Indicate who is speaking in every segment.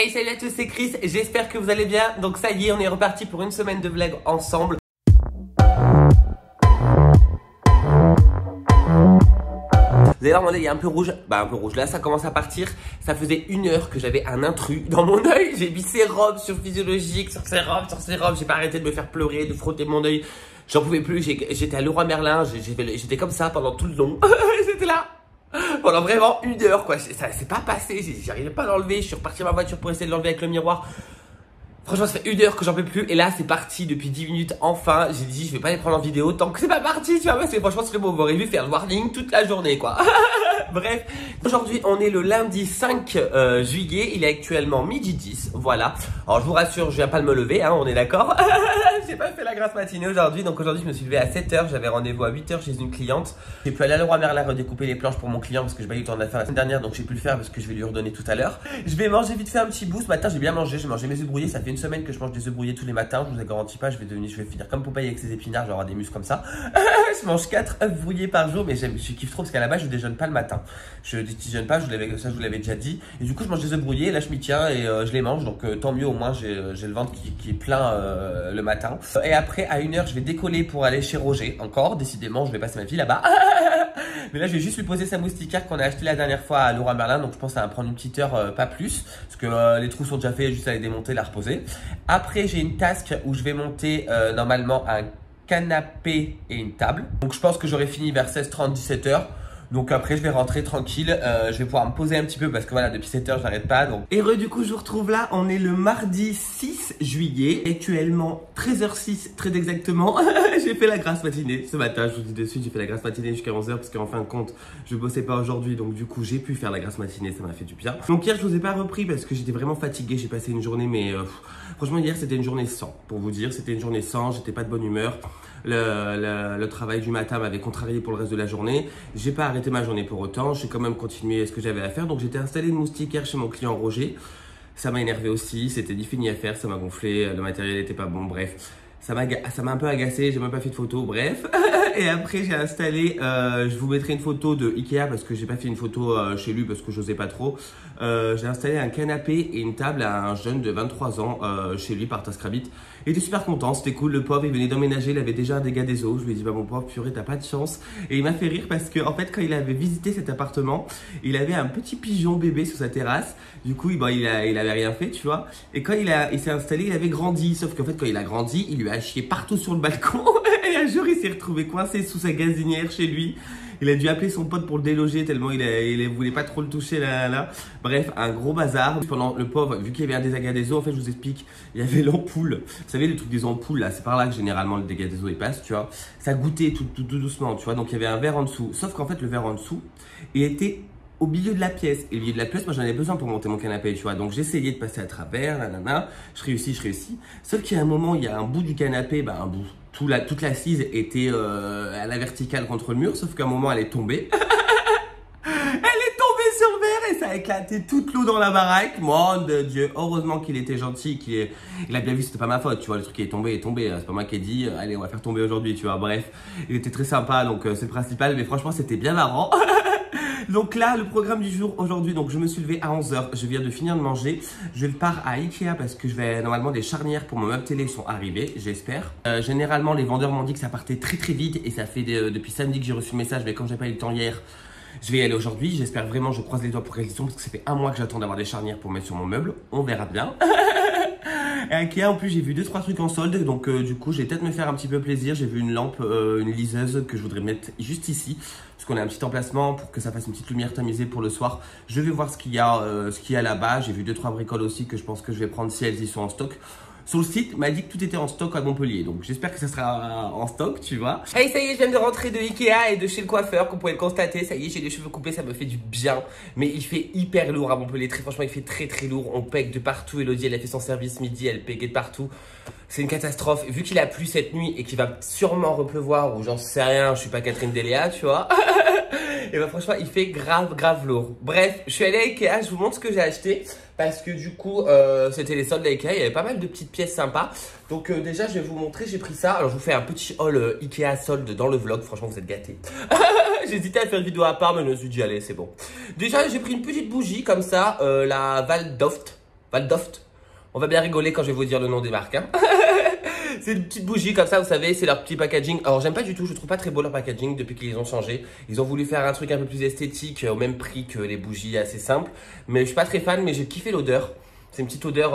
Speaker 1: Hey, salut à tous, c'est Chris, j'espère que vous allez bien. Donc ça y est, on est reparti pour une semaine de vlog ensemble. Vous allez voir, mon œil est un peu rouge. Bah, un peu rouge. Là, ça commence à partir. Ça faisait 1 heure que j'avais un intrus dans mon œil. J'ai mis sérum sur physiologique, sur sérum. J'ai pas arrêté de me faire pleurer, de frotter mon œil. J'en pouvais plus. J'étais à Leroy Merlin. J'étais comme ça pendant tout le long. J'étais là. Pendant vraiment 1 heure, quoi. Ça s'est pas passé. J'arrivais pas à l'enlever. Je suis reparti à ma voiture pour essayer de l'enlever avec le miroir. Franchement, ça fait 1 heure que j'en peux plus. Et là, c'est parti depuis 10 minutes. Enfin, j'ai dit, je vais pas les prendre en vidéo tant que c'est pas parti, tu vois. Parce que franchement, ce serait beau. Vous aurez vu faire le warning toute la journée, quoi. Bref, aujourd'hui, on est le lundi 5 juillet. Il est actuellement 12h10. Voilà. Alors, je vous rassure, je viens pas de me lever, hein, on est d'accord. J'ai pas fait la grasse matinée aujourd'hui. Donc, aujourd'hui, je me suis levé à 7h. J'avais rendez-vous à 8h chez une cliente. J'ai pu aller à Leroy Merlin redécouper les planches pour mon client parce que j'ai pas eu le temps de la faire la semaine dernière. Donc, j'ai pu le faire parce que je vais lui redonner tout à l'heure. Je vais manger vite fait un petit bout. Ce matin, j'ai bien mangé. J'ai mangé mes œufs brouillés. Ça fait une semaine que je mange des œufs brouillés tous les matins. Je vous ai garantis pas, je vais finir comme Popeye avec ses épinards. J'aurai des muscles comme ça. Je mange 4 œufs brouillés par jour. Mais je kiffe trop parce qu'à la base, je déjeune pas le matin. Je déjeune pas, ça je vous l'avais déjà dit. Et du coup, je mange des œufs brouillés. Là, je m'y tiens et je les mange. Donc, tant mieux. Au moins, j'ai le ventre qui est plein le matin. Et après, à 1h, je vais décoller pour aller chez Roger. Encore, décidément, je vais passer ma vie là-bas. Mais là, je vais juste lui poser sa moustiquaire qu'on a acheté la dernière fois à Leroy Merlin. Donc, je pense que ça va prendre une petite heure, pas plus. Parce que les trous sont déjà faits, juste à les démonter, la reposer. Après, j'ai une tasque où je vais monter normalement un canapé et une table. Donc, je pense que j'aurai fini vers 16h30, 17h. Donc après je vais rentrer tranquille, je vais pouvoir me poser un petit peu parce que voilà depuis 7h je n'arrête pas donc. Et du coup je vous retrouve là, on est le mardi 6 juillet, actuellement 13h06 très exactement. J'ai fait la grasse matinée ce matin, je vous dis de suite j'ai fait la grasse matinée jusqu'à 11h parce qu'en fin de compte je bossais pas aujourd'hui donc du coup j'ai pu faire la grasse matinée, ça m'a fait du bien. Donc hier je vous ai pas repris parce que j'étais vraiment fatigué, j'ai passé une journée mais franchement hier c'était une journée sans, pour vous dire c'était une journée sans, j'étais pas de bonne humeur. Le travail du matin m'avait contrarié pour le reste de la journée. J'ai pas arrêté ma journée pour autant. J'ai quand même continué ce que j'avais à faire. Donc j'étais installé une moustiquaire chez mon client Roger. Ça m'a énervé aussi. C'était ni fini à faire. Ça m'a gonflé. Le matériel était pas bon. Bref. Ça m'a un peu agacé, j'ai même pas fait de photo, bref. Et après j'ai installé, je vous mettrai une photo de Ikea parce que j'ai pas fait une photo chez lui parce que j'osais pas trop. J'ai installé un canapé et une table à un jeune de 23 ans chez lui par Taskrabit. Il était super content, c'était cool, le pauvre il venait d'emménager, il avait déjà un dégât des eaux. Je lui ai dit bah mon pauvre purée t'as pas de chance. Et il m'a fait rire parce que en fait quand il avait visité cet appartement, il avait un petit pigeon bébé sur sa terrasse. Du coup il avait rien fait tu vois. Et quand il s'est installé il avait grandi, sauf qu'en fait quand il a grandi il lui a chié partout sur le balcon. Et un jour il s'est retrouvé coincé sous sa gazinière chez lui. Il a dû appeler son pote pour le déloger tellement il voulait pas trop le toucher là. Bref, un gros bazar. Pendant le pauvre, vu qu'il y avait un dégât des eaux, en fait, je vous explique, il y avait l'ampoule. Vous savez, le truc des ampoules là, c'est par là que généralement le dégât des eaux il passe, tu vois. Ça goûtait tout doucement, tu vois. Donc il y avait un verre en dessous. Sauf qu'en fait, le verre en dessous, il était au milieu de la pièce. Et au milieu de la pièce, moi j'en avais besoin pour monter mon canapé, tu vois. Donc j'essayais de passer à travers, nanana. Je réussis. Sauf qu'il y a un moment, il y a un bout du canapé, un bout. Toute l'assise était à la verticale contre le mur, sauf qu'à un moment elle est tombée. Elle est tombée sur le verre et ça a éclaté toute l'eau dans la baraque. Mon Dieu, heureusement qu'il était gentil, il a bien vu c'était pas ma faute, tu vois, le truc qui est tombé. C'est pas moi qui ai dit, allez on va faire tomber aujourd'hui, tu vois, bref. Il était très sympa donc c'est le principal, mais franchement c'était bien marrant. Donc là, le programme du jour aujourd'hui, donc je me suis levé à 11h, je viens de finir de manger. Je pars à Ikea parce que normalement des charnières pour mon meuble télé sont arrivées, j'espère. Généralement, les vendeurs m'ont dit que ça partait très vite et ça fait depuis samedi que j'ai reçu le message, mais comme j'ai pas eu le temps hier, je vais y aller aujourd'hui. J'espère vraiment, je croise les doigts pour qu'elles y sont parce que ça fait 1 mois que j'attends d'avoir des charnières pour mettre sur mon meuble. On verra bien. Et à Ikea, en plus, j'ai vu 2-3 trucs en solde. Donc, du coup, je vais peut-être me faire un petit peu plaisir. J'ai vu une lampe, une liseuse que je voudrais mettre juste ici. Parce qu'on a un petit emplacement pour que ça fasse une petite lumière tamisée pour le soir. Je vais voir ce qu'il y a là-bas. J'ai vu 2-3 bricoles aussi que je pense que je vais prendre si elles y sont en stock. Sur le site, m'a dit que tout était en stock à Montpellier. Donc, j'espère que ça sera en stock, tu vois. Hey, ça y est, je viens de rentrer de Ikea et de chez le coiffeur, comme vous pouvez le constater. Ça y est, j'ai les cheveux coupés, ça me fait du bien. Mais il fait hyper lourd à Montpellier. Très franchement, il fait très lourd. On pègue de partout. Elodie, elle a fait son service midi, elle pèguait de partout. C'est une catastrophe. Vu qu'il a plu cette nuit et qu'il va sûrement repleuvoir, ou j'en sais rien, je suis pas Catherine Deléa, tu vois. Et franchement, il fait grave lourd. Bref, je suis allé à Ikea, je vous montre ce que j'ai acheté. Parce que du coup, c'était les soldes d'Ikea, il y avait pas mal de petites pièces sympas. Donc déjà, je vais vous montrer, j'ai pris ça. Alors, je vous fais un petit haul Ikea solde dans le vlog. Franchement, vous êtes gâtés. J'hésitais à faire une vidéo à part, mais je me suis dit, allez, c'est bon. Déjà, j'ai pris une petite bougie comme ça, la Val Doft. Valdoft. On va bien rigoler quand je vais vous dire le nom des marques. Hein. C'est une petite bougie comme ça, vous savez, c'est leur petit packaging. Alors j'aime pas du tout, je trouve pas très beau leur packaging depuis qu'ils les ont changé. Ils ont voulu faire un truc un peu plus esthétique, au même prix que les bougies assez simples. Mais je suis pas très fan, mais j'ai kiffé l'odeur. C'est une petite odeur,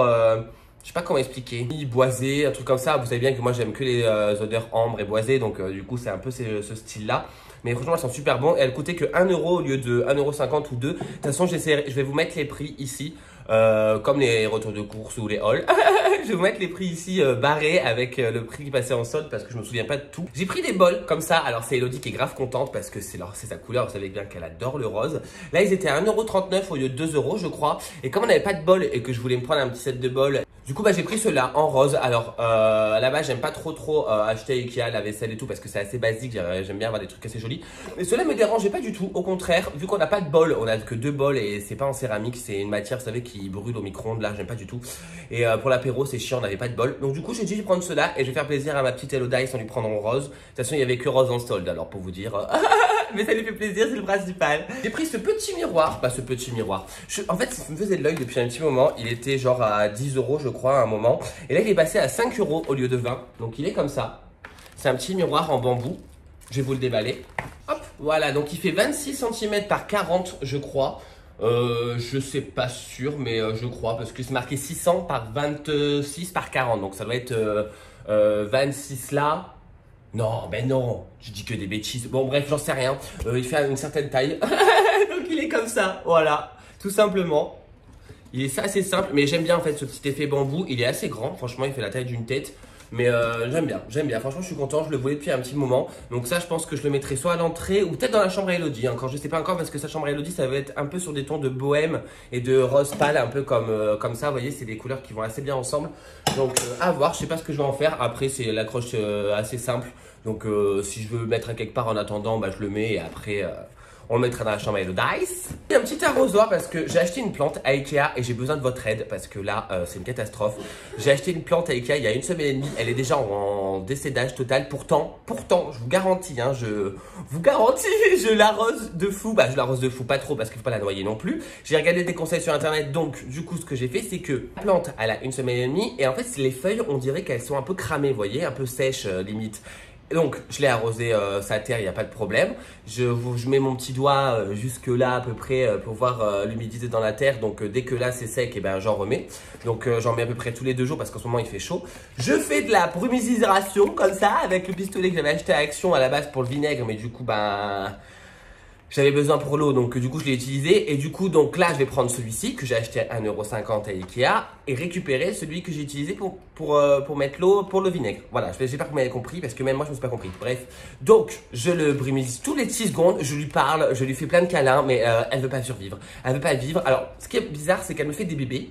Speaker 1: je sais pas comment expliquer, boisée, un truc comme ça. Vous savez bien que moi j'aime que les odeurs ambre et boisées, donc du coup c'est un peu ce style-là. Mais franchement elles sont super bons et elles coûtaient que 1 euro au lieu de 1,50 € ou 2. De toute façon je vais vous mettre les prix ici. Comme les retours de course ou les hauls. Je vais vous mettre les prix ici barrés avec le prix qui passait en solde parce que je me souviens pas de tout. J'ai pris des bols comme ça. Alors c'est Elodie qui est grave contente parce que c'est sa couleur. Vous savez bien qu'elle adore le rose. Là ils étaient à 1,39 € au lieu de 2 € je crois. Et comme on n'avait pas de bol et que je voulais me prendre un petit set de bol, du coup bah j'ai pris ceux-là en rose. Alors là-bas j'aime pas trop acheter Ikea la vaisselle et tout parce que c'est assez basique. J'aime bien avoir des trucs assez jolis. Mais ceux-là me dérangeaient pas du tout. Au contraire, vu qu'on n'a pas de bol, on a que 2 bols et c'est pas en céramique, c'est une matière vous savez qui brûle au micro-ondes. Là j'aime pas du tout. Et pour l'apéro c'est chiant, on n'avait pas de bol. Donc du coup j'ai dit je vais prendre ceux-là et je vais faire plaisir à ma petite Elodie sans lui prendre en rose. De toute façon il y avait que rose en solde alors pour vous dire. Mais ça lui fait plaisir, c'est le principal. J'ai pris ce petit miroir, ce petit miroir. En fait, ça me faisait de l'œil depuis un petit moment. Il était genre à 10 € je crois à un moment. Et là, il est passé à 5 € au lieu de 20. Donc, il est comme ça. C'est un petit miroir en bambou. Je vais vous le déballer. Hop, voilà. Donc, il fait 26 cm par 40, je crois. Je sais pas sûr, mais je crois. Parce que c'est marqué 600 par 26 par 40. Donc, ça doit être 26 là. Non, ben non, je dis que des bêtises. Bon bref, j'en sais rien. Il fait une certaine taille. Donc il est comme ça, voilà. Tout simplement. Il est assez simple, mais j'aime bien en fait ce petit effet bambou. Il est assez grand, franchement, il fait la taille d'une tête. Mais j'aime bien. Franchement, je suis content. Je le voulais depuis un petit moment. Donc ça, je pense que je le mettrai soit à l'entrée ou peut-être dans la chambre à Elodie. Encore, je sais pas encore parce que sa chambre à Elodie, ça va être un peu sur des tons de bohème et de rose pâle, un peu comme ça. Vous voyez, c'est des couleurs qui vont assez bien ensemble. Donc à voir. Je sais pas ce que je vais en faire. Après, c'est l'accroche assez simple. Donc si je veux mettre à quelque part en attendant, bah, je le mets et après on le mettra dans la chambre à Elodie. Et un petit arrosoir parce que j'ai acheté une plante à Ikea et j'ai besoin de votre aide parce que là c'est une catastrophe. J'ai acheté une plante à Ikea il y a 1 semaine et demie. Elle est déjà en décédage total. Pourtant, je vous garantis, hein, je l'arrose de fou. Bah je l'arrose de fou, pas trop parce qu'il faut pas la noyer non plus. J'ai regardé des conseils sur internet, donc du coup ce que j'ai fait c'est que la plante elle a 1 semaine et demie et en fait les feuilles on dirait qu'elles sont un peu cramées, vous voyez, un peu sèches limite. Donc je l'ai arrosé sa terre, il n'y a pas de problème. Je mets mon petit doigt jusque là à peu près pour voir l'humidité dans la terre. Donc dès que là c'est sec, et ben j'en remets. Donc j'en mets à peu près tous les 2 jours parce qu'en ce moment il fait chaud. Je fais de la brumisation comme ça avec le pistolet que j'avais acheté à Action à la base pour le vinaigre. Mais du coup j'avais besoin pour l'eau, donc du coup je l'ai utilisé. Et du coup donc là je vais prendre celui-ci que j'ai acheté à 1,50 € à Ikea et récupérer celui que j'ai utilisé pour mettre l'eau pour le vinaigre. Voilà, j'espère que vous m'avez compris parce que même moi je ne me suis pas compris. Bref, donc je le brumise tous les 6 secondes, je lui parle, je lui fais plein de câlins, mais elle veut pas survivre. Elle veut pas vivre. Alors ce qui est bizarre c'est qu'elle me fait des bébés.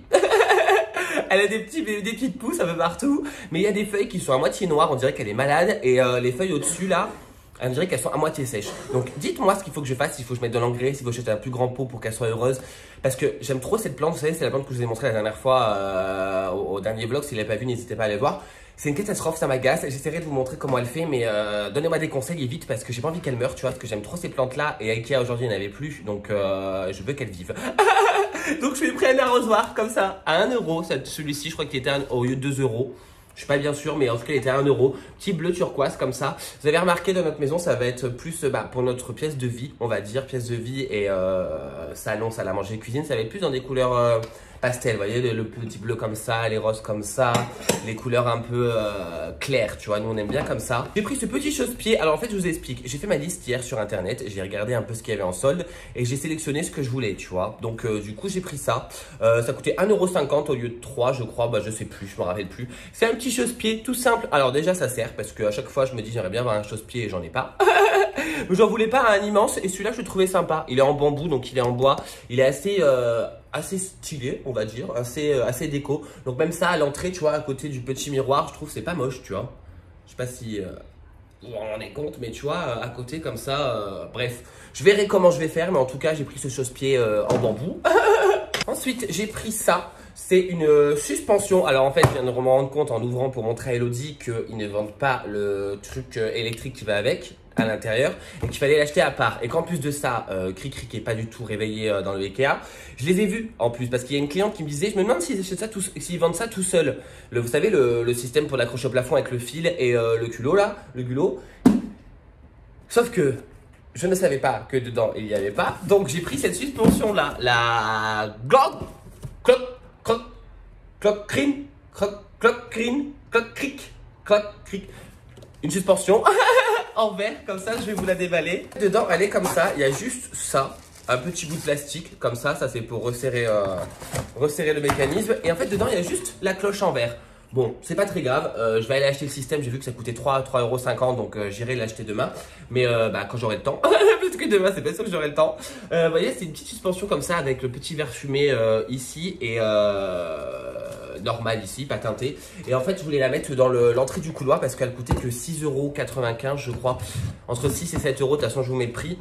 Speaker 1: Elle a des petites pousses un peu partout, mais il y a des feuilles qui sont à moitié noires, on dirait qu'elle est malade et les feuilles au-dessus là, on dirait qu'elles sont à moitié sèches. Donc dites-moi ce qu'il faut que je fasse, s'il faut que je mette de l'engrais, s'il faut que je mette un plus grand pot pour qu'elle soit heureuse. Parce que j'aime trop cette plante, vous savez, c'est la plante que je vous ai montré la dernière fois au dernier vlog. Si vous ne l'avez pas vu, n'hésitez pas à aller voir. C'est une catastrophe, ça m'agace. J'essaierai de vous montrer comment elle fait, mais donnez-moi des conseils et vite parce que j'ai pas envie qu'elle meure, tu vois, parce que j'aime trop ces plantes-là. Et Ikea aujourd'hui, il n'y en avait plus, donc je veux qu'elle vive. Donc je lui ai pris un arrosoir comme ça, à 1 €. Celui-ci, je crois qu'il était au lieu de 2 €. Je suis pas bien sûr, mais en tout cas, il était à 1 €. Petit bleu turquoise comme ça. Vous avez remarqué dans notre maison, ça va être plus pour notre pièce de vie, on va dire. Pièce de vie et salon, salle à manger, cuisine. Ça va être plus dans des couleurs pastel. Vous voyez, le petit bleu comme ça, les roses comme ça. Les couleurs un peu claires, tu vois. Nous, on aime bien comme ça. J'ai pris ce petit chausse-pied. Alors, en fait, je vous explique. J'ai fait ma liste hier sur Internet. J'ai regardé un peu ce qu'il y avait en solde. Et j'ai sélectionné ce que je voulais, tu vois. Donc, du coup, j'ai pris ça. Ça coûtait 1,50 € au lieu de 3, je crois. Bah, je sais plus, je me rappelle plus. C'est un petit chausse-pied tout simple. Alors, déjà, ça sert parce qu'à chaque fois, je me dis, j'aimerais bien avoir un chausse-pied et j'en ai pas. J'en voulais pas un immense. Et celui-là, je le trouvais sympa. Il est en bambou, donc il est en bois. Il est assez stylé, on va dire, assez déco. Donc même ça à l'entrée, tu vois, à côté du petit miroir, je trouve que c'est pas moche, tu vois. Je sais pas si vous vous en rendez compte, mais tu vois, à côté comme ça, bref. Je verrai comment je vais faire, mais en tout cas, j'ai pris ce chausse-pied en bambou. Ensuite, j'ai pris ça. C'est une suspension. Alors en fait, je viens de me rendre compte en ouvrant pour montrer à Elodie qu'ils ne vendent pas le truc électrique qui va avec. à l'intérieur et qu'il fallait l'acheter à part. Et qu'en plus de ça, Cricri qui est pas du tout réveillé dans le Ikea, je les ai vus en plus parce qu'il y a une cliente qui me disait, je me demande s'ils vendent ça tout seul. Vous savez, le système pour l'accrocher au plafond avec le fil et le culot là, le culot. Sauf que je ne savais pas que dedans il n'y avait pas. Donc j'ai pris cette suspension là, la Clock Cric. Une suspension en verre, comme ça, je vais vous la déballer. Dedans, elle est comme ça, il y a juste ça, un petit bout de plastique, comme ça c'est pour resserrer le mécanisme. Et en fait, dedans, il y a juste la cloche en verre. Bon, c'est pas très grave, je vais aller acheter le système, j'ai vu que ça coûtait 3,50 €, donc j'irai l'acheter demain. Mais quand j'aurai le temps, parce que demain, c'est pas sûr que j'aurai le temps. Vous voyez, c'est une petite suspension comme ça, avec le petit verre fumé ici, et normal ici, pas teinté. Et en fait, je voulais la mettre dans l'entrée du couloir, parce qu'elle coûtait que 6,95 € je crois. Entre 6 et 7 €, de toute façon, je vous mets le prix.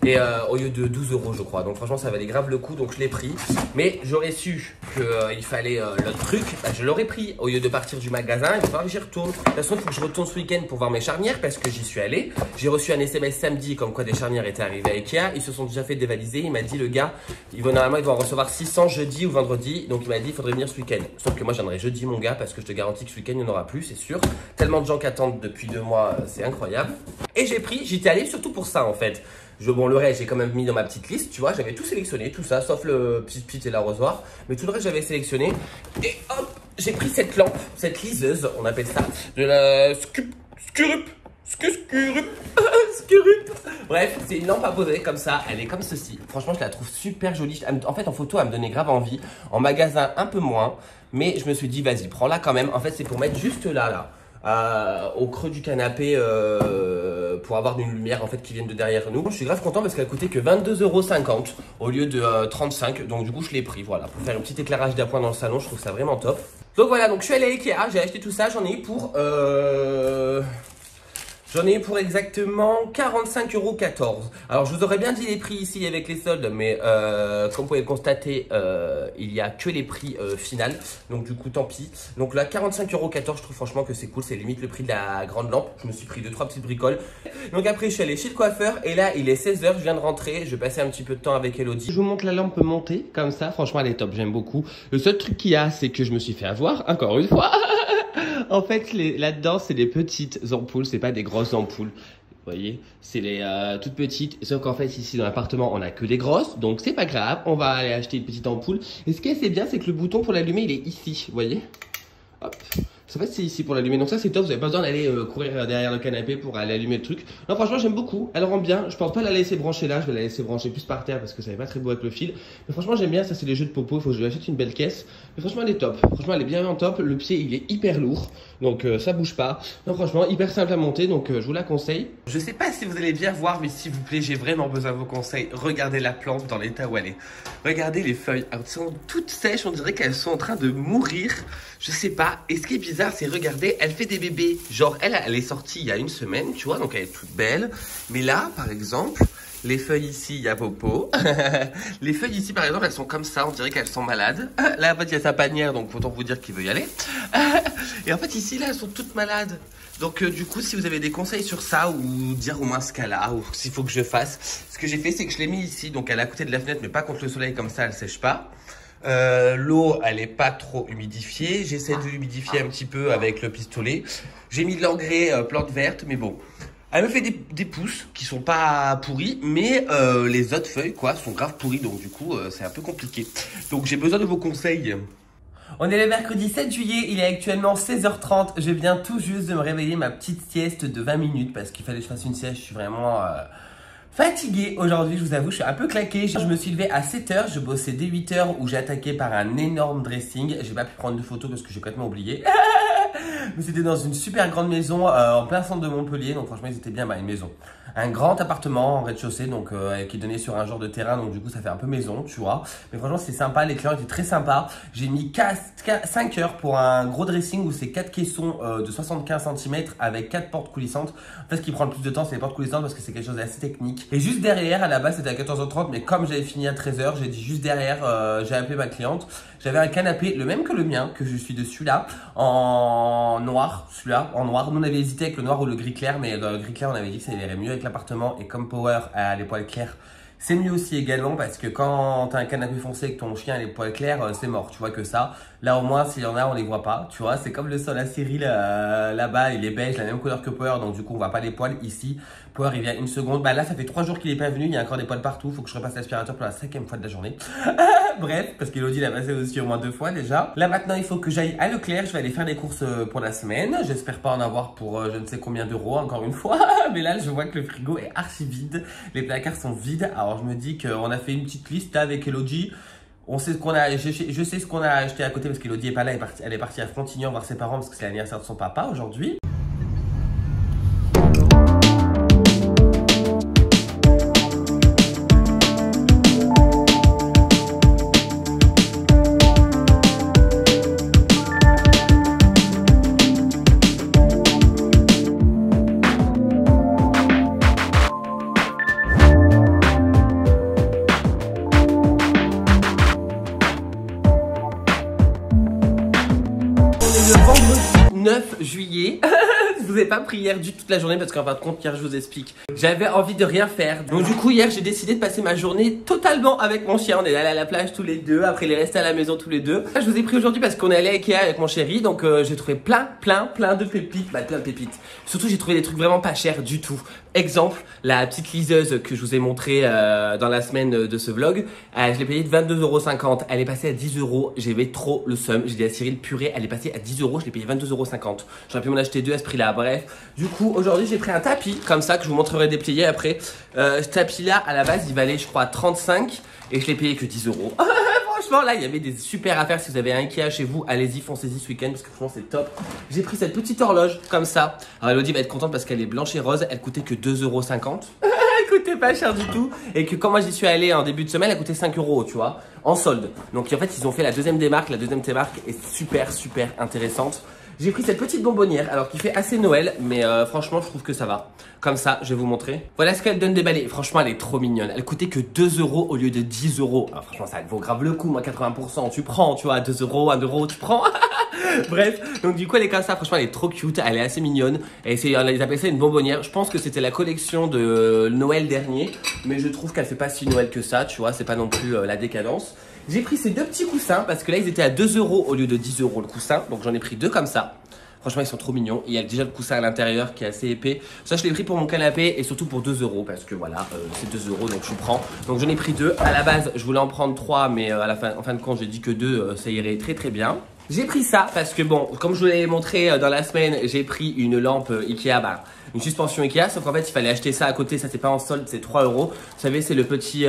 Speaker 1: Et au lieu de 12 € je crois. Donc franchement, ça valait grave le coup, donc je l'ai pris. Mais j'aurais su qu'il fallait l'autre truc, bah, je l'aurais pris. Au lieu de partir du magasin, il va falloir que j'y retourne. De toute façon, il faut que je retourne ce week-end pour voir mes charnières parce que j'y suis allé. J'ai reçu un SMS samedi comme quoi des charnières étaient arrivées à Ikea. Ils se sont déjà fait dévaliser. Il m'a dit, le gars, normalement, il doit en recevoir 600 jeudi ou vendredi. Donc il m'a dit, il faudrait venir ce week-end. Sauf que moi, j'en aurai jeudi, mon gars, parce que je te garantis que ce week-end, il n'y en aura plus, c'est sûr. Tellement de gens qui attendent depuis 2 mois, c'est incroyable. Et j'étais allé surtout pour ça en fait. Bon, le reste, j'ai quand même mis dans ma petite liste, tu vois, j'avais tout sélectionné, tout ça, sauf le pit et l'arrosoir. Mais tout le reste, j'avais sélectionné. Et hop, j'ai pris cette lampe, cette liseuse, on appelle ça, de la Scurup. Bref, c'est une lampe à poser comme ça, elle est comme ceci. Franchement, je la trouve super jolie. En fait, en photo, elle me donnait grave envie. En magasin, un peu moins. Mais je me suis dit, vas-y, prends-la quand même. En fait, c'est pour mettre juste là. Au creux du canapé pour avoir une lumière en fait qui vienne de derrière nous. Je suis grave content parce qu'elle coûtait que 22,50 € au lieu de 35 €. Donc du coup je l'ai pris, voilà, pour faire un petit éclairage d'appoint dans le salon. Je trouve ça vraiment top. Donc voilà, donc je suis allé à Ikea, j'ai acheté tout ça, j'en ai eu pour exactement 45,14 €. Alors, je vous aurais bien dit les prix ici avec les soldes, mais comme vous pouvez le constater, il n'y a que les prix finales. Donc, du coup, tant pis. Donc là, 45,14 €, je trouve franchement que c'est cool. C'est limite le prix de la grande lampe. Je me suis pris 2-3 petites bricoles. Donc après, je suis allé chez le coiffeur. Et là, il est 16 h, je viens de rentrer. Je vais passer un petit peu de temps avec Elodie. Je vous montre la lampe montée comme ça. Franchement, elle est top. J'aime beaucoup. Le seul truc qu'il y a, c'est que je me suis fait avoir, encore une fois. En fait, là-dedans, c'est des petites ampoules, c'est pas des grosses ampoules. Vous voyez, c'est les toutes petites. Sauf qu'en fait, ici dans l'appartement, on a que des grosses, donc c'est pas grave. On va aller acheter une petite ampoule. Et ce qui est assez bien, c'est que le bouton pour l'allumer, il est ici. Vous voyez, hop. En fait, c'est ici pour l'allumer. Donc ça, c'est top. Vous n'avez pas besoin d'aller courir derrière le canapé pour aller allumer le truc. Non, franchement, j'aime beaucoup. Elle rend bien. Je pense pas la laisser brancher là. Je vais la laisser brancher plus par terre parce que ça n'est pas très beau avec le fil. Mais franchement, j'aime bien. Ça, c'est les jeux de popo. Il faut que je lui achète une belle caisse. Mais franchement, elle est top. Franchement, elle est bien en top. Le pied, il est hyper lourd. Donc ça bouge pas. Non, franchement, hyper simple à monter. Donc je vous la conseille. Je sais pas si vous allez bien voir, mais s'il vous plaît, j'ai vraiment besoin de vos conseils. Regardez la plante dans l'état où elle est. Regardez les feuilles. Elles sont toutes sèches. On dirait qu'elles sont en train de mourir. Je sais pas. Et ce qui est bizarre, c'est regardez, elle fait des bébés. Genre, elle est sortie il y a une semaine, tu vois, donc elle est toute belle. Mais là, par exemple, les feuilles ici, il y a Popo. Les feuilles ici, par exemple, elles sont comme ça. On dirait qu'elles sont malades. Là, en fait, il y a sa panière, donc autant vous dire qu'il veut y aller. Et en fait, ici, là, elles sont toutes malades. Donc, du coup, si vous avez des conseils sur ça, ou dire au moins ce qu'elle a, ou s'il faut que je fasse. Ce que j'ai fait, c'est que je l'ai mis ici. Donc, elle est à côté de la fenêtre, mais pas contre le soleil, comme ça, elle sèche pas. L'eau, elle est pas trop humidifiée. J'essaie de l'humidifier un petit peu avec le pistolet. J'ai mis de l'engrais plante verte, mais bon. Elle me fait des pousses qui sont pas pourries, mais les autres feuilles, quoi, sont grave pourries. Donc, du coup, c'est un peu compliqué. Donc, j'ai besoin de vos conseils. On est le mercredi 7 juillet, il est actuellement 16 h 30. Je viens tout juste de me réveiller ma petite sieste de 20 minutes parce qu'il fallait que je fasse une sieste. Je suis vraiment fatigué aujourd'hui, je vous avoue, je suis un peu claqué. Je me suis levé à 7 h, je bossais dès 8 h où j'ai attaqué par un énorme dressing. J'ai pas pu prendre de photos parce que j'ai complètement oublié. Mais c'était dans une super grande maison en plein centre de Montpellier. Donc franchement, ils étaient bien, une maison. Un grand appartement en rez-de-chaussée donc qui donnait sur un genre de terrain. Donc du coup, ça fait un peu maison, tu vois. Mais franchement, c'est sympa. Les clients étaient très sympas. J'ai mis 5 heures pour un gros dressing où c'est 4 caissons de 75 cm avec 4 portes coulissantes. En fait, ce qui prend le plus de temps, c'est les portes coulissantes parce que c'est quelque chose d'assez technique. Et juste derrière, à la base, c'était à 14 h 30. Mais comme j'avais fini à 13 h, j'ai dit juste derrière, j'ai appelé ma cliente. J'avais un canapé, le même que le mien, que je suis dessus là, en noir, celui-là, en noir. Nous on avait hésité avec le noir ou le gris clair, mais dans le gris clair on avait dit que ça irait mieux avec l'appartement. Et comme Power a les poils clairs, c'est mieux aussi également parce que quand t'as un canapé foncé et que ton chien a les poils clairs, c'est mort, tu vois que ça. Là au moins s'il y en a on les voit pas, tu vois, c'est comme le sol à Cyril là-bas, il est beige, la même couleur que Power, donc du coup on voit pas les poils ici. Power il vient une seconde, bah là ça fait 3 jours qu'il est pas venu, il y a encore des poils partout, faut que je repasse l'aspirateur pour la 5e fois de la journée. Bref, parce qu'Elodie l'a passé aussi au moins 2 fois déjà. Là maintenant il faut que j'aille à Leclerc, je vais aller faire des courses pour la semaine, j'espère pas en avoir pour je ne sais combien d'euros encore une fois. Mais là je vois que le frigo est archi vide, les placards sont vides, alors je me dis qu'on a fait une petite liste avec Elodie. On sait ce qu'on a, je sais ce qu'on a acheté à côté parce qu'Elodie est pas là, elle est partie à Frontignan voir ses parents parce que c'est l'anniversaire de son papa aujourd'hui. Le vendredi 9 juillet, je vous ai pas pris hier toute la journée parce qu'en fin de compte hier je vous explique, j'avais envie de rien faire. Donc du coup hier j'ai décidé de passer ma journée totalement avec mon chien. On est allé à la plage tous les deux, après il est resté à la maison tous les deux. Là, je vous ai pris aujourd'hui parce qu'on est allé à Ikea avec mon chéri, donc j'ai trouvé plein de pépites, plein de pépites. Surtout j'ai trouvé des trucs vraiment pas chers du tout. Exemple, la petite liseuse que je vous ai montré dans la semaine de ce vlog, je l'ai payée de 22,50 €, elle est passée à 10 €, j'avais trop le seum, j'ai dit à Cyril purée, elle est passée à 10 €, je l'ai payée 22,50 €. J'aurais pu m'en acheter 2 à ce prix là, bref. Du coup aujourd'hui j'ai pris un tapis comme ça que je vous montrerai déplié après. Ce tapis là à la base il valait je crois 35 et je l'ai payé que 10 €. Franchement là il y avait des super affaires. Si vous avez un Ikea chez vous, allez-y, foncez-y ce week-end parce que franchement c'est top. J'ai pris cette petite horloge comme ça. Alors Elodie va être contente parce qu'elle est blanche et rose, elle coûtait que 2,50 €. Elle coûtait pas cher du tout. Et que quand moi j'y suis allé en début de semaine, elle coûtait 5 €, tu vois, en solde. Donc en fait ils ont fait la deuxième démarque. La deuxième démarque est super intéressante. J'ai pris cette petite bonbonnière, alors qui fait assez Noël, mais franchement je trouve que ça va. Comme ça, je vais vous montrer. Voilà ce qu'elle donne déballé. Franchement, elle est trop mignonne. Elle coûtait que 2 € au lieu de 10 €. Alors franchement, ça vaut grave le coup. Moi, 80%, tu prends, tu vois, 2 €, 1 €, tu prends. Bref, donc du coup, elle est comme ça. Franchement, elle est trop cute. Elle est assez mignonne. Et ils appellent ça une bonbonnière. Je pense que c'était la collection de Noël dernier, mais je trouve qu'elle fait pas si Noël que ça, tu vois. C'est pas non plus la décadence. J'ai pris ces deux petits coussins parce que là, ils étaient à 2 € au lieu de 10 € le coussin. Donc j'en ai pris deux comme ça. Franchement, ils sont trop mignons. Il y a déjà le coussin à l'intérieur qui est assez épais. Ça, je l'ai pris pour mon canapé et surtout pour 2 € parce que voilà, c'est 2 € donc je prends. Donc j'en ai pris deux. À la base, je voulais en prendre 3, mais en fin de compte, j'ai dit que 2, ça irait très bien. J'ai pris ça parce que bon, comme je vous l'avais montré dans la semaine, j'ai pris une lampe Ikea, une suspension Ikea. Sauf qu'en fait, il fallait acheter ça à côté. Ça, c'est pas en solde, c'est 3 €. Vous savez, c'est le petit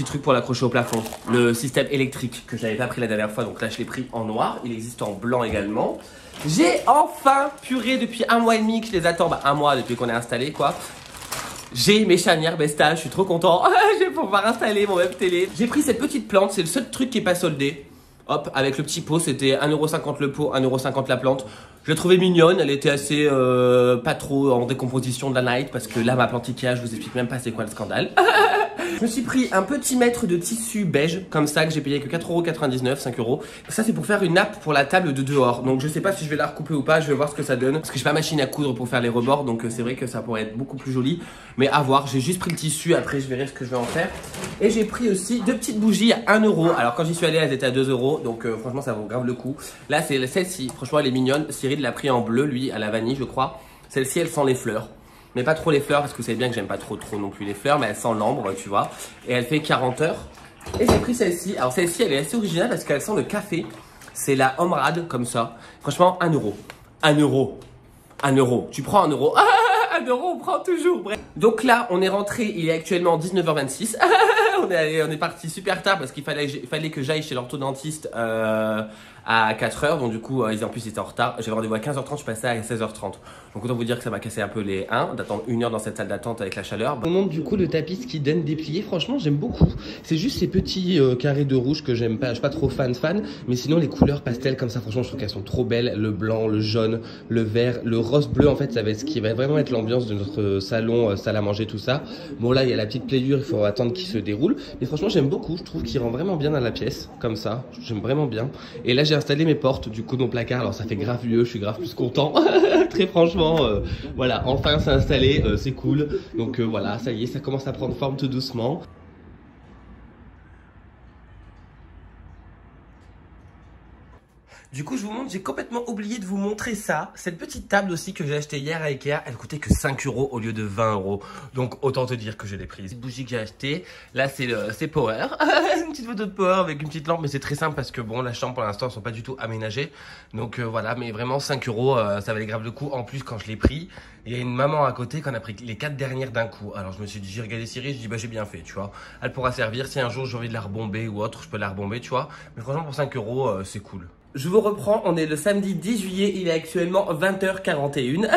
Speaker 1: truc pour l'accrocher au plafond, le système électrique que je n'avais pas pris la dernière fois, donc là je l'ai pris en noir, il existe en blanc également. J'ai enfin purée depuis 1 mois et demi que je les attends, 1 mois depuis qu'on est installé quoi. J'ai mes charnières Besta, je suis trop content, je vais pouvoir installer mon web télé. J'ai pris cette petite plante, c'est le seul truc qui n'est pas soldé. Hop, avec le petit pot, c'était 1,50 € le pot, 1,50 € la plante. Je l'ai trouvée mignonne, elle était assez pas trop en décomposition de la night parce que là ma plante Ikea, je vous explique même pas c'est quoi le scandale. Je me suis pris un petit mètre de tissu beige comme ça que j'ai payé que 4,99 €, 5 €. Ça c'est pour faire une nappe pour la table de dehors. Donc je sais pas si je vais la recouper ou pas, je vais voir ce que ça donne. Parce que j'ai pas machine à coudre pour faire les rebords, donc c'est vrai que ça pourrait être beaucoup plus joli. Mais à voir, j'ai juste pris le tissu, après je verrai ce que je vais en faire. Et j'ai pris aussi 2 petites bougies à 1 €. Alors quand j'y suis allé, elles étaient à 2 €, donc franchement ça vaut grave le coup. Là c'est celle-ci, franchement elle est mignonne. Cyril l'a pris en bleu, lui, à la vanille je crois. Celle-ci elle sent les fleurs. Mais pas trop les fleurs parce que vous savez bien que j'aime pas trop non plus les fleurs, mais elle sent l'ambre, tu vois. Et elle fait 40 heures. Et j'ai pris celle-ci. Alors celle-ci elle est assez originale parce qu'elle sent le café. C'est la Omrad comme ça. Franchement 1 €. 1 €. 1 €. Tu prends 1 €. 1 € on prend toujours. Bref. Donc là on est rentré, il est actuellement 19h26. On est parti super tard parce qu'il fallait que j'aille chez l'orthodontiste à 4h. Donc du coup, en plus ils étaient en retard. J'avais rendez-vous à 15h30, je passais à 16h30. Donc autant vous dire que ça m'a cassé un peu les 1 d'attendre 1 heure dans cette salle d'attente avec la chaleur. On montre du coup le tapis qui donne déplié. Franchement, j'aime beaucoup. C'est juste ces petits carrés de rouge que j'aime pas. Je suis pas trop fan, mais sinon les couleurs pastel comme ça, franchement, je trouve qu'elles sont trop belles. Le blanc, le jaune, le vert, le rose bleu. En fait, ça va être ce qui va vraiment être l'ambiance de notre salon, salle à manger, tout ça. Bon là, il y a la petite pliure, il faut attendre qu'il se déroule. Mais franchement, j'aime beaucoup. Je trouve qu'il rend vraiment bien dans la pièce, comme ça. J'aime vraiment bien. Et là, j'ai installé mes portes du coup dans le placard. Alors ça fait grave mieux. Je suis grave plus content. Très franchement, voilà, enfin c'est installé, c'est cool. Donc voilà, ça y est, ça commence à prendre forme tout doucement. Du coup, je vous montre, j'ai complètement oublié de vous montrer ça. Cette petite table aussi que j'ai achetée hier à Ikea, elle coûtait que 5 € au lieu de 20 €. Donc, autant te dire que je l'ai prise. Cette bougie que j'ai achetée, là, c'est Power. Une petite photo de Power avec une petite lampe, mais c'est très simple parce que bon, la chambre pour l'instant, elles sont pas du tout aménagées. Donc, voilà, mais vraiment 5 €, ça valait grave le coup. En plus, quand je l'ai pris, il y a une maman à côté qui en a pris les 4 dernières d'un coup. Alors, je me suis dit, j'ai regardé Siri, je dis, bah, j'ai bien fait, tu vois. Elle pourra servir. Si un jour j'ai envie de la rebomber ou autre, je peux la rebomber, tu vois. Mais franchement, pour 5 €, c'est cool. Je vous reprends, on est le samedi 10 juillet, il est actuellement 20h41.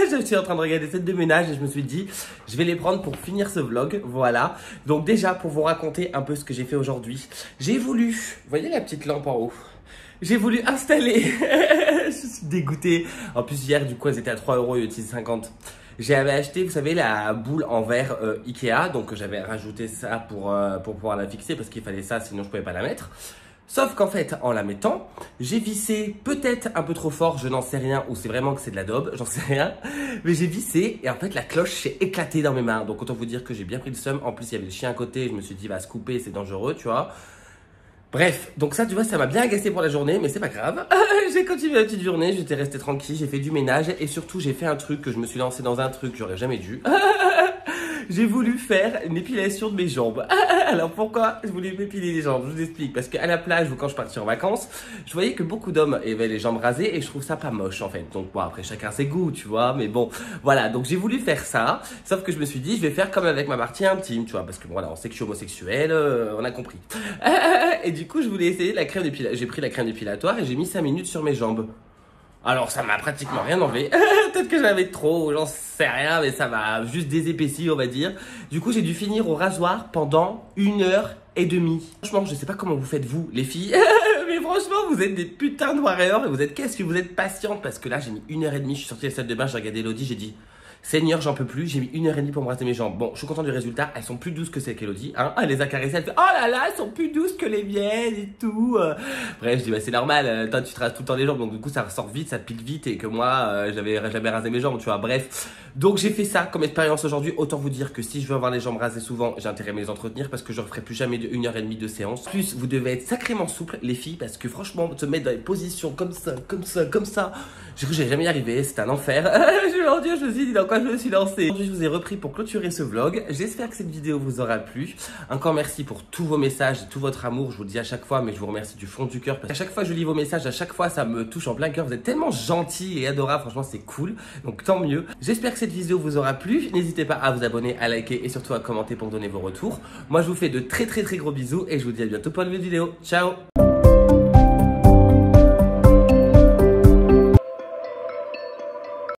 Speaker 1: Je suis en train de regarder cette de ménage et je me suis dit, je vais les prendre pour finir ce vlog, voilà. Donc déjà, pour vous raconter un peu ce que j'ai fait aujourd'hui, j'ai voulu, vous voyez la petite lampe en haut? J'ai voulu installer, je suis dégoûté. En plus hier, du coup, elles étaient à 3 € et 6,50 €. J'avais acheté, vous savez, la boule en verre Ikea, donc j'avais rajouté ça pour pouvoir la fixer parce qu'il fallait ça, sinon je pouvais pas la mettre. Sauf qu'en fait, en la mettant, j'ai vissé peut-être un peu trop fort, je n'en sais rien, ou c'est vraiment que c'est de la daube, j'en sais rien. Mais j'ai vissé et en fait, la cloche s'est éclatée dans mes mains. Donc autant vous dire que j'ai bien pris le seum. En plus, il y avait le chien à côté, je me suis dit, il va se couper, c'est dangereux, tu vois. Bref, donc ça, tu vois, ça m'a bien agacé pour la journée, mais c'est pas grave. J'ai continué la petite journée, j'étais resté tranquille, j'ai fait du ménage et surtout, j'ai fait un truc que je me suis lancé dans un truc que j'aurais jamais dû. J'ai voulu faire une épilation de mes jambes. Alors pourquoi je voulais m'épiler les jambes? Je vous explique. Parce qu'à la plage ou quand je partais en vacances, je voyais que beaucoup d'hommes avaient les jambes rasées et je trouve ça pas moche en fait. Donc bon, après chacun ses goûts, tu vois. Mais bon, voilà. Donc j'ai voulu faire ça. Sauf que je me suis dit, je vais faire comme avec ma partie intime, tu vois. Parce que voilà, on sait que je suis homosexuel, on a compris. Et du coup, je voulais essayer la crème d'épilatoire. J'ai pris la crème d'épilatoire et j'ai mis 5 minutes sur mes jambes. Alors ça m'a pratiquement rien enlevé. Peut-être que j'avais trop, j'en sais rien, mais ça m'a juste désépaissi, on va dire. Du coup, j'ai dû finir au rasoir pendant 1h30. Franchement, je sais pas comment vous faites vous, les filles. Mais franchement, vous êtes des putains de warriors et qu'est-ce que vous êtes patientes parce que là, j'ai mis 1h30, je suis sortie de la salle de bain, j'ai regardé Elodie, j'ai dit Seigneur, j'en peux plus, j'ai mis 1h30 pour me raser mes jambes. Bon, je suis content du résultat, elles sont plus douces que celles qu'Elodie, hein. Elle les a caressées, elle fait oh là là, elles sont plus douces que les miennes et tout. Bref, je dis bah c'est normal, toi tu te rases tout le temps les jambes, donc du coup ça ressort vite, ça pique vite et que moi j'avais jamais rasé mes jambes, tu vois. Bref, donc j'ai fait ça comme expérience aujourd'hui. Autant vous dire que si je veux avoir les jambes rasées souvent, j'ai intérêt à me les entretenir parce que je ne referai plus jamais de 1h30 de séance. Plus, vous devez être sacrément souple les filles parce que franchement, se mettre dans des positions comme ça, je crois que j'allais jamais y arriver, c'est un enfer. Mon Dieu, je me suis dit dans quoi je me suis lancé. Aujourd'hui, je vous ai repris pour clôturer ce vlog. J'espère que cette vidéo vous aura plu. Encore merci pour tous vos messages, tout votre amour. Je vous le dis à chaque fois, mais je vous remercie du fond du cœur. Parce qu'à chaque fois, je lis vos messages, à chaque fois, ça me touche en plein cœur. Vous êtes tellement gentils et adorables. Franchement, c'est cool. Donc, tant mieux. J'espère que cette vidéo vous aura plu. N'hésitez pas à vous abonner, à liker et surtout à commenter pour donner vos retours. Moi, je vous fais de très gros bisous et je vous dis à bientôt pour une nouvelle vidéo. Ciao!